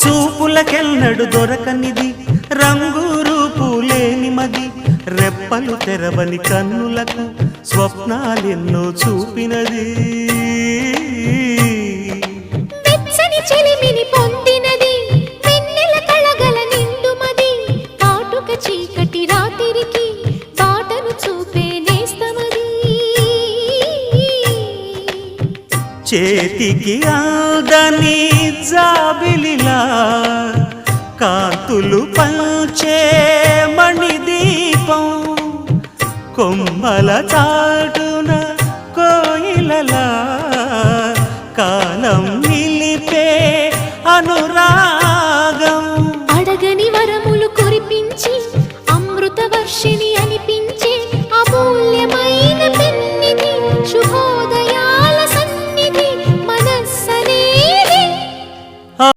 చూపులకెన్నడు దొరకనిది రంగు రూపు లేని మది రెప్పలు తెరవని కన్నులకు స్వప్నాలెన్నో చూపినది వెచ్చని చెలిమిని పొందినది వెన్నెల కళగల నిండుమది కాటుక చీకటి రాత్రికి బాటను చూపే నేస్తమది చేతికి ఆదని జాబిలిలా కాంతులు పంచే మణిదీపం కొమ్మల చాటున కోయిలలా కాలం నిలిపే అనురా